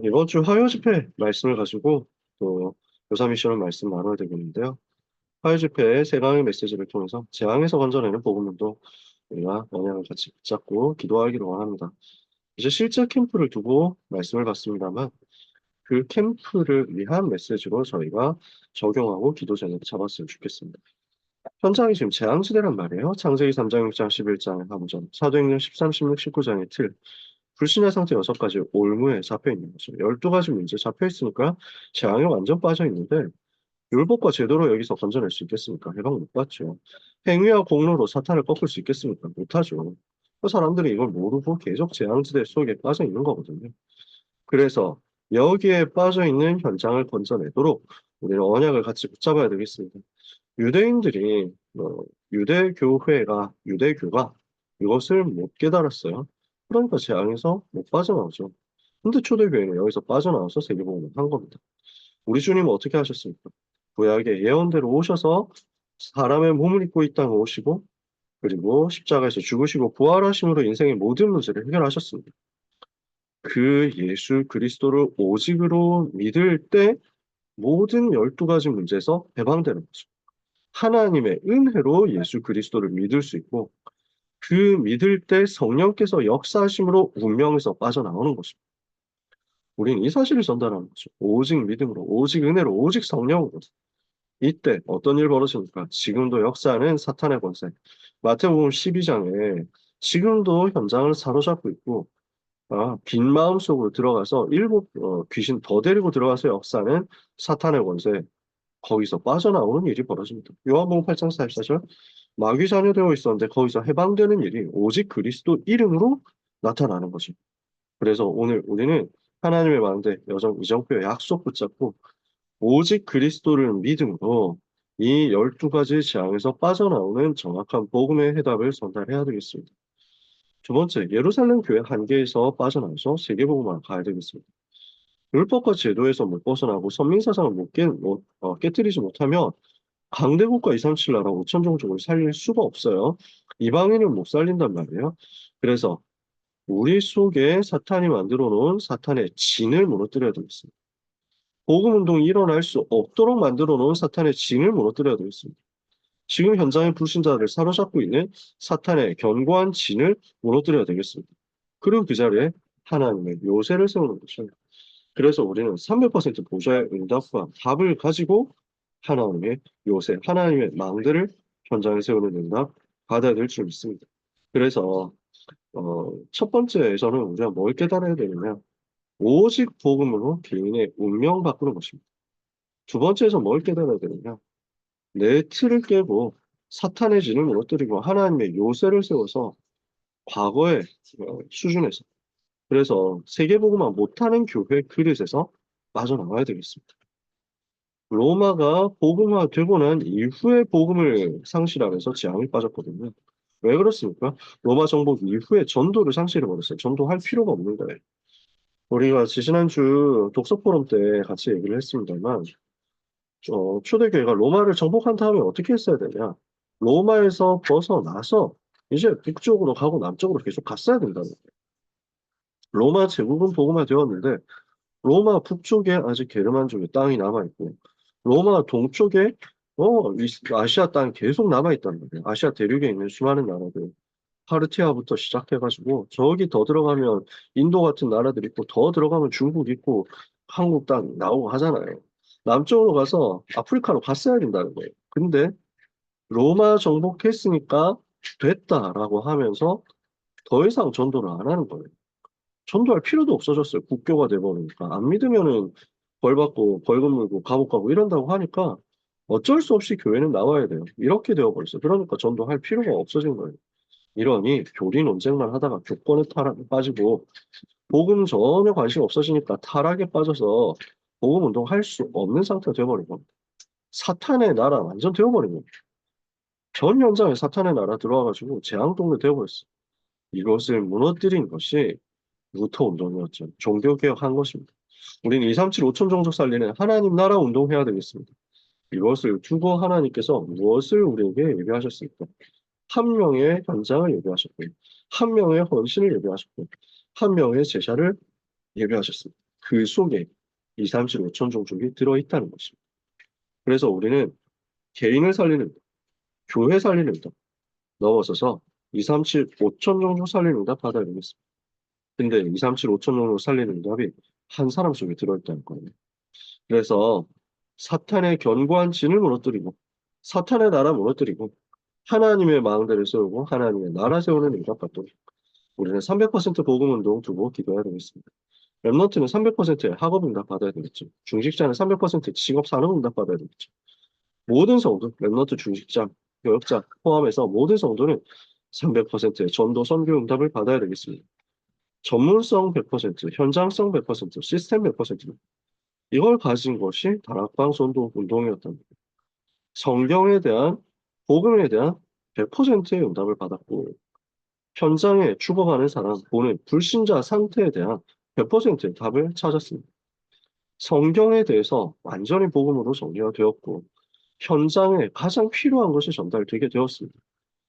이번 주 화요 집회 말씀을 가지고 또 교사 미션을 말씀 나눠야 되겠는데요. 화요 집회의 세 강의 메시지를 통해서 재앙에서 건져내는 복음운동 우리가 영향을 같이 붙잡고 기도하기를 원합니다. 이제 실제 캠프를 두고 말씀을 받습니다만 그 캠프를 위한 메시지로 저희가 적용하고 기도 제목을 잡았으면 좋겠습니다. 현장이 지금 재앙지대란 말이에요. 창세기 3장, 6장, 11장의 함정, 사도행전 13, 16, 19장의 틀, 불신의 상태 6가지 올무에 잡혀 있는 거죠. 12가지 문제 잡혀 있으니까 재앙에 완전 빠져 있는데 율법과 제도로 여기서 건져낼 수 있겠습니까? 해방 못 받죠. 행위와 공로로 사탄을 꺾을 수 있겠습니까? 못하죠. 그 사람들이 이걸 모르고 계속 재앙지대 속에 빠져 있는 거거든요. 그래서 여기에 빠져 있는 현장을 건져내도록 우리는 언약을 같이 붙잡아야 되겠습니다. 유대인들이 유대교가 이것을 못 깨달았어요. 그러니까 재앙에서 못 빠져나오죠. 근데 초대교회는 여기서 빠져나와서 세계복음을 한 겁니다. 우리 주님은 어떻게 하셨습니까? 구약의 예언대로 오셔서 사람의 몸을 입고 이 땅에 오시고 그리고 십자가에서 죽으시고 부활하심으로 인생의 모든 문제를 해결하셨습니다. 그 예수 그리스도를 오직으로 믿을 때 모든 12가지 문제에서 해방되는 거죠. 하나님의 은혜로 예수 그리스도를 믿을 수 있고 그 믿을 때 성령께서 역사하심으로 운명에서 빠져나오는 것입니다. 우리는 이 사실을 전달하는 거죠. 오직 믿음으로, 오직 은혜로, 오직 성령으로. 이때 어떤 일 벌어집니까? 지금도 역사하는 사탄의 권세. 마태복음 12장에 지금도 현장을 사로잡고 있고 빈 마음 속으로 들어가서 일곱 귀신 더 데리고 들어가서 역사하는 사탄의 권세. 거기서 빠져나오는 일이 벌어집니다. 요한복음 8장 44절 마귀 자녀되어 있었는데 거기서 해방되는 일이 오직 그리스도 이름으로 나타나는 거죠. 그래서 오늘 우리는 하나님의 망대 여정 이정표의 약속 붙잡고 오직 그리스도를 믿음으로 이 12가지 재앙에서 빠져나오는 정확한 복음의 해답을 전달해야 되겠습니다. 두 번째, 예루살렘 교회 한계에서 빠져나와서 세계복음화로 가야 되겠습니다. 율법과 제도에서 못 벗어나고 선민사상을 깨뜨리지 못하면 강대국가 237 나라 5천 종족을 살릴 수가 없어요. 이방인을 못 살린단 말이에요. 그래서 우리 속에 사탄이 만들어 놓은 사탄의 진을 무너뜨려야 되겠습니다. 복음 운동이 일어날 수 없도록 만들어 놓은 사탄의 진을 무너뜨려야 되겠습니다. 지금 현장의 불신자를 사로잡고 있는 사탄의 견고한 진을 무너뜨려야 되겠습니다. 그리고 그 자리에 하나님의 요새를 세우는 것이죠. 그래서 우리는 300% 보좌의 응답과 답을 가지고 하나님의 요새, 하나님의 망대를 현장에 세우는 응답 받아야 될 줄 믿습니다. 그래서 첫 번째에서는 우리가 뭘 깨달아야 되느냐? 오직 복음으로 개인의 운명 바꾸는 것입니다. 두 번째에서 뭘 깨달아야 되느냐? 내 틀을 깨고 사탄의 진을 무너뜨리고 하나님의 요새를 세워서 과거의 수준에서 그래서 세계복음화 못하는 교회 그릇에서 빠져나와야 되겠습니다. 로마가 복음화되고 난 이후에 복음을 상실하면서 재앙이 빠졌거든요. 왜 그렇습니까? 로마 정복 이후에 전도를 상실해버렸어요. 전도할 필요가 없는 거예요. 우리가 지난주 독서 포럼 때 같이 얘기를 했습니다만, 초대교회가 로마를 정복한 다음에 어떻게 했어야 되냐? 로마에서 벗어나서 이제 북쪽으로 가고 남쪽으로 계속 갔어야 된다는 거예요. 로마 제국은 복음화되었는데 로마 북쪽에 아직 게르만족의 땅이 남아있고 로마 동쪽에 아시아 땅이 계속 남아있단 말이에요. 아시아 대륙에 있는 수많은 나라들 파르티아부터 시작해가지고 저기 더 들어가면 인도 같은 나라들 있고 더 들어가면 중국 있고 한국 땅 나오고 하잖아요. 남쪽으로 가서 아프리카로 갔어야 된다는 거예요. 근데 로마 정복했으니까 됐다라고 하면서 더 이상 전도를 안 하는 거예요. 전도할 필요도 없어졌어요. 국교가 돼버리니까. 안 믿으면은 벌 받고 벌금 물고 감옥 가고 이런다고 하니까 어쩔 수 없이 교회는 나와야 돼요. 이렇게 되어버렸어요. 그러니까 전도할 필요가 없어진 거예요. 이러니 교리 논쟁만 하다가 교권에 타락에 빠지고 복음 전혀 관심 없어지니까 타락에 빠져서 복음 운동할 수 없는 상태가 되어버린 겁니다. 사탄의 나라 완전 되어버린 겁니다. 전 현장에 사탄의 나라 들어와가지고 재앙동네 되어버렸어요. 이것을 무너뜨린 것이 루터 운동이었죠. 종교개혁한 것입니다. 우리는 237 5천 종족 살리는 하나님 나라 운동해야 되겠습니다. 이것을 두고 하나님께서 무엇을 우리에게 예비하셨습니까? 한 명의 현장을 예비하셨고, 한 명의 헌신을 예비하셨고, 한 명의 제자를 예비하셨습니다. 그 속에 2, 3, 7, 5천 종족이 들어있다는 것입니다. 그래서 우리는 개인을 살리는 것, 교회 살리는 것 넘어서서 2, 3, 7, 5천 종족 살리는 것 받아야 되겠습니다. 근데 2, 3, 7, 5천 종족 살리는 답이 한 사람 속에 들어있다는 거예요. 그래서 사탄의 견고한 진을 무너뜨리고 사탄의 나라 무너뜨리고 하나님의 망대를 세우고 하나님의 나라 세우는 응답 받도록 우리는 300% 복음 운동 두고 기도해야 되겠습니다. 랩런트는 300%의 학업 응답 받아야 되겠죠. 중직자는 300% 직업 산업 응답 받아야 되겠죠. 모든 성도, 랩런트 중직자, 교역자 포함해서 모든 성도는 300%의 전도 선교 응답을 받아야 되겠습니다. 전문성 100%, 현장성 100%, 시스템 100%. 이걸 가진 것이 다락방 선도 운동이었답니다. 성경에 대한, 복음에 대한 100%의 응답을 받았고, 현장에 죽어가는 사람, 보는 불신자 상태에 대한 100%의 답을 찾았습니다. 성경에 대해서 완전히 복음으로 정리가 되었고, 현장에 가장 필요한 것이 전달되게 되었습니다.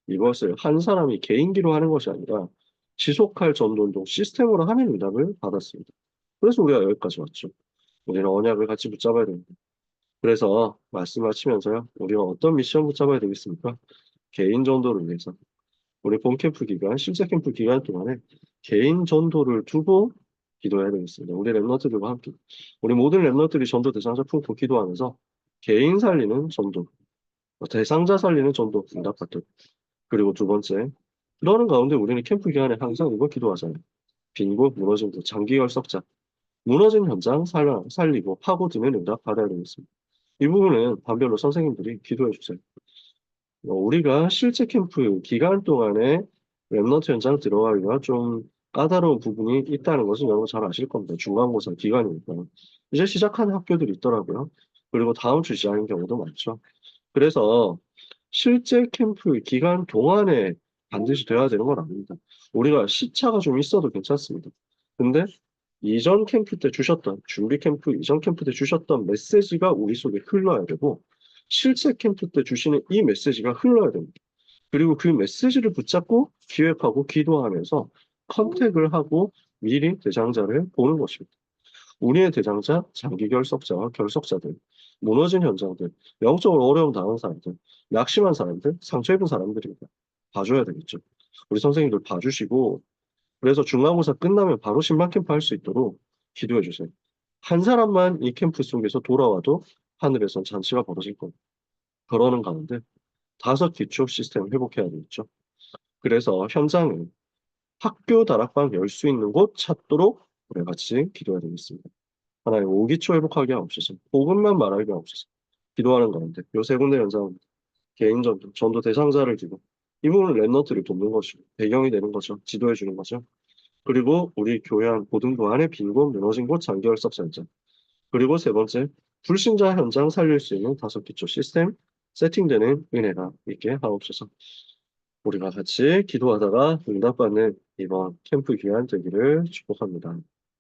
이것을 한 사람이 개인기로 하는 것이 아니라 지속할 전도운동 시스템으로 하는 응답을 받았습니다. 그래서 우리가 여기까지 왔죠. 우리는 언약을 같이 붙잡아야 됩니다. 그래서 말씀 마치면서요. 우리가 어떤 미션 붙잡아야 되겠습니까? 개인 전도를 위해서. 우리 본캠프 기간, 실제 캠프 기간 동안에 개인 전도를 두고 기도해야 되겠습니다. 우리 랩너들과 함께. 우리 모든 랩너들이 전도 대상자 품고 기도하면서 개인 살리는 전도, 대상자 살리는 전도 응답받도록. 그리고 두 번째, 그러는 가운데 우리는 캠프 기간에 항상 이거 기도하잖아요. 빈곳, 무너진 곳, 장기열 석자, 무너진 현장 살리고 파고드는 응답 받아야 되겠습니다. 이 부분은 반별로 선생님들이 기도해 주세요. 우리가 실제 캠프 기간 동안에 랩넌트 현장 들어가기가 좀 까다로운 부분이 있다는 것은 여러분 잘 아실 겁니다. 중간고사 기간이니까. 이제 시작하는 학교들이 있더라고요. 그리고 다음 주 시작하는 경우도 많죠. 그래서 실제 캠프 기간 동안에 반드시 돼야 되는 건 아닙니다. 우리가 시차가 좀 있어도 괜찮습니다. 근데 이전 캠프 때 주셨던, 준비 캠프 이전 캠프 때 주셨던 메시지가 우리 속에 흘러야 되고, 실제 캠프 때 주시는 이 메시지가 흘러야 됩니다. 그리고 그 메시지를 붙잡고 기획하고 기도하면서 컨택을 하고 미리 대상자를 보는 것입니다. 우리의 대상자, 장기 결석자와 결석자들, 무너진 현장들, 영적으로 어려움 당한 사람들, 낙심한 사람들, 상처 입은 사람들입니다. 봐줘야 되겠죠. 우리 선생님들 봐주시고, 그래서 중간고사 끝나면 바로 신방 캠프 할 수 있도록 기도해 주세요. 한 사람만 이 캠프 속에서 돌아와도 하늘에선 잔치가 벌어질 겁니다. 그러는 가운데 5기초 시스템 회복해야 되겠죠. 그래서 현장은 학교 다락방 열 수 있는 곳 찾도록 우리 같이 기도해야 되겠습니다. 하나님 5기초 회복하게 하옵소서. 복음만 말하게 하옵소서. 기도하는 가운데 요 세 군데 현장 개인 전도, 전도 대상자를 두고 이 부분은 랩너트를 돕는 것이고 배경이 되는 거죠. 지도해 주는 거죠. 그리고 우리 교회 안 고등부 안에 빈 곳, 무너진 곳, 장기열석 현장. 그리고 세 번째, 불신자 현장 살릴 수 있는 5기초 시스템 세팅되는 은혜가 있게 하옵소서. 우리가 같이 기도하다가 응답받는 이번 캠프 기간 되기를 축복합니다.